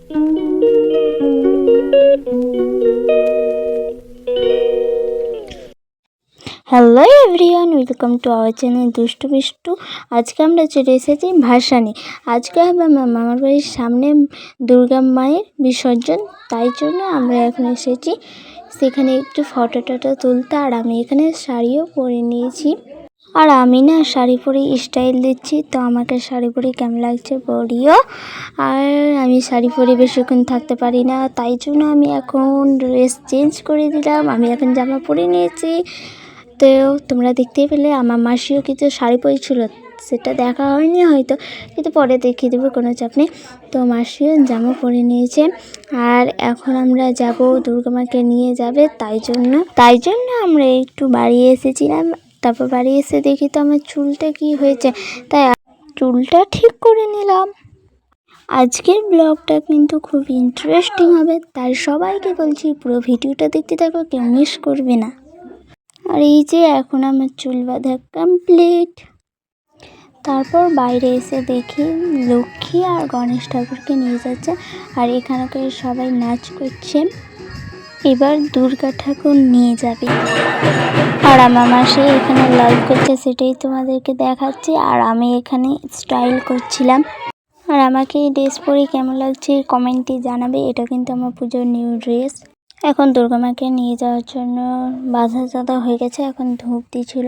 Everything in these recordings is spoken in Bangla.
Hello everyone, welcome to our channel দুষ্টু বিষ্টু। আজকে আমরা চলে এসেছি ভাসানে। আজকে হবে আমার মামার বাড়ির সামনে দুর্গা মায়ের বিসর্জন, তাই জন্য আমরা এখন এসেছি সেখানে একটু ফটো টটো তুলতে। আর আমি এখানে শাড়িও পরে নিয়েছি, আর আমি না শাড়ি পরে স্টাইল দিচ্ছি, তো আমাকে শাড়ি পরে কেমন লাগছে বলিও। আর আমি শাড়ি পরে বেশিক্ষণ থাকতে পারি না, তাই জন্য আমি এখন ড্রেস চেঞ্জ করে দিলাম। আমি এখন জামা পরে নিয়েছি। তো তোমরা দেখতেই পেলে আমার মাসিও কিছু শাড়ি পরেছিল, সেটা দেখা হয়নি হয়তো, কিন্তু পরে দেখিয়ে দেবো, কোনো চাপ নেই। তো মাসিও জামা পরে নিয়েছে। আর এখন আমরা যাব, দুর্গা মাকে নিয়ে যাবে, তাই জন্য আমরা একটু বাড়ি এসেছিলাম। তারপর বাড়ি এসে দেখি তো আমার চুলটা কি হয়েছে, তাই চুলটা ঠিক করে নিলাম। আজকের ব্লগটা কিন্তু খুব ইন্টারেস্টিং হবে, তাই সবাইকে বলছি পুরো ভিডিওটা দেখতে থাকো, কেউ মিস করবে না। আর এই যে এখন আমার চুল বাঁধা কমপ্লিট। তারপর বাইরে এসে দেখি লক্ষ্মী আর গণেশ ঠাকুরকে নিয়ে যাচ্ছে, আর এখানকার সবাই নাচ করছে। এবার দুর্গা ঠাকুর নিয়ে যাবে, আর আমার মাসি এখানে লাইভ করছে, সেটাই তোমাদেরকে দেখাচ্ছি। আর আমি এখানে স্টাইল করছিলাম। আর আমাকে এই ড্রেস পরে কেমন লাগছে কমেন্টে জানাবে। এটা কিন্তু আমার পুজোর নিউ ড্রেস। এখন দুর্গা মাকে নিয়ে যাওয়ার জন্য বাধা চাঁদা হয়ে গেছে, এখন ধূপ দিছিল।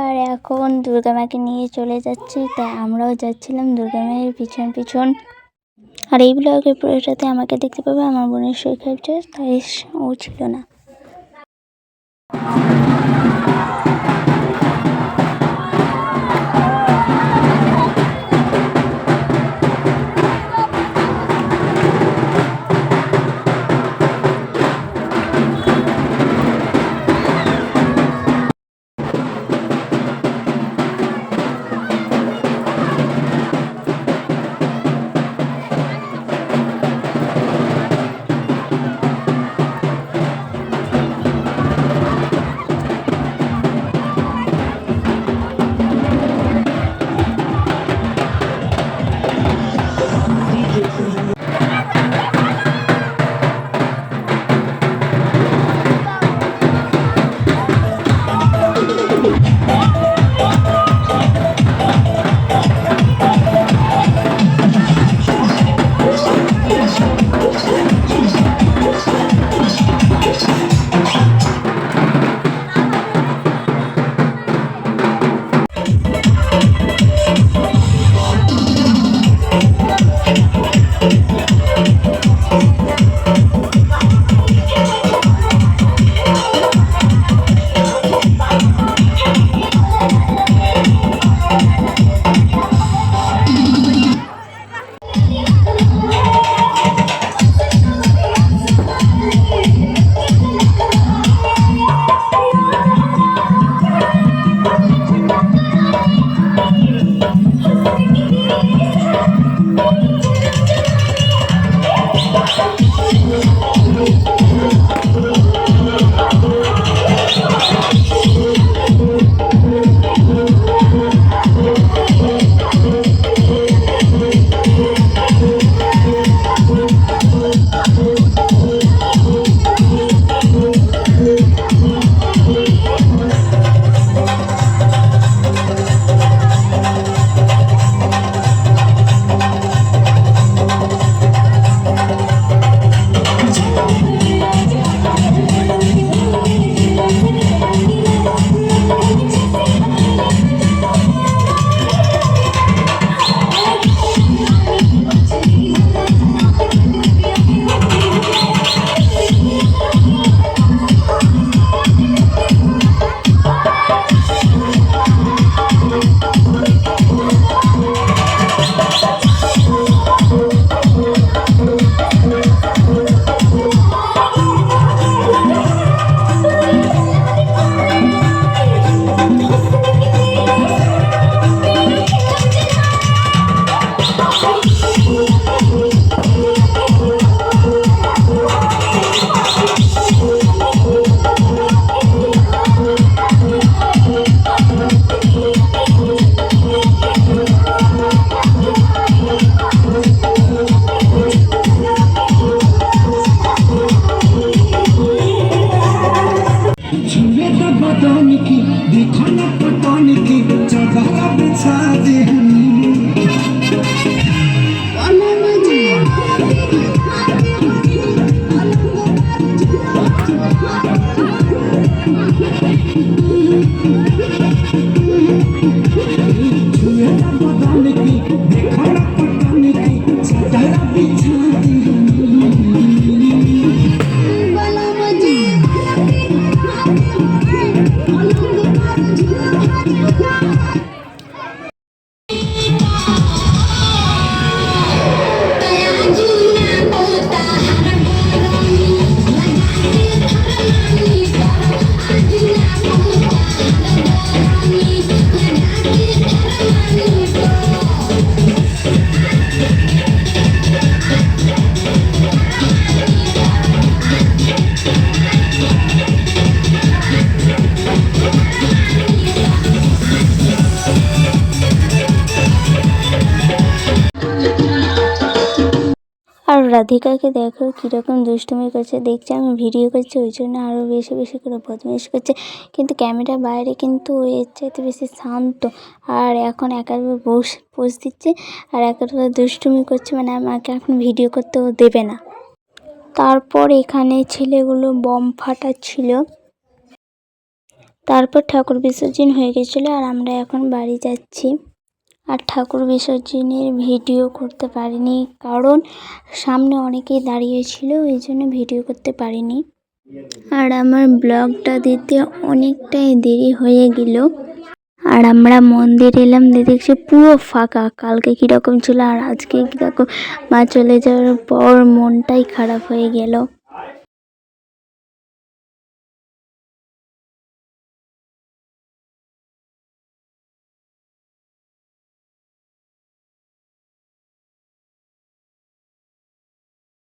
আর এখন দুর্গা মাকে নিয়ে চলে যাচ্ছি, তাই আমরাও যাচ্ছিলাম দুর্গা মায়ের পিছন পিছন। আর এই ব্লগের পুরোটাতে আমাকে দেখতে পাবে, আমার বোনের শরীর খারাপ ছিল, তাই ও ছিল না। আর রাধিকাকে দেখো কীরকম দুষ্টুমি করছে, দেখছে আমি ভিডিও করছি ওই জন্য আরও বেশি বেশি করে বদমাইশ করছে, কিন্তু ক্যামেরা বাইরে কিন্তু এর চাইতে বেশি শান্ত। আর এখন একেবারে পোজ দিচ্ছে আর একেবারে দুষ্টুমি করছে, মানে আমাকে এখন ভিডিও করতেও দেবে না। তারপর এখানে ছেলেগুলো বম ফাটাচ্ছিল, তারপর ঠাকুর বিসর্জন হয়ে গেছিলো আর আমরা এখন বাড়ি যাচ্ছি। আর ঠাকুর বিসর্জনের ভিডিও করতে পারিনি কারণ সামনে অনেকেই দাঁড়িয়েছিল, ওই জন্য ভিডিও করতে পারিনি। আর আমার ব্লগটা দিতে অনেকটাই দেরি হয়ে গেল। আর আমরা মন্দির এলাম, দেখছি পুরো ফাঁকা। কালকে কীরকম ছিল আর আজকে কীরকম, মা চলে যাওয়ার পর মনটাই খারাপ হয়ে গেল।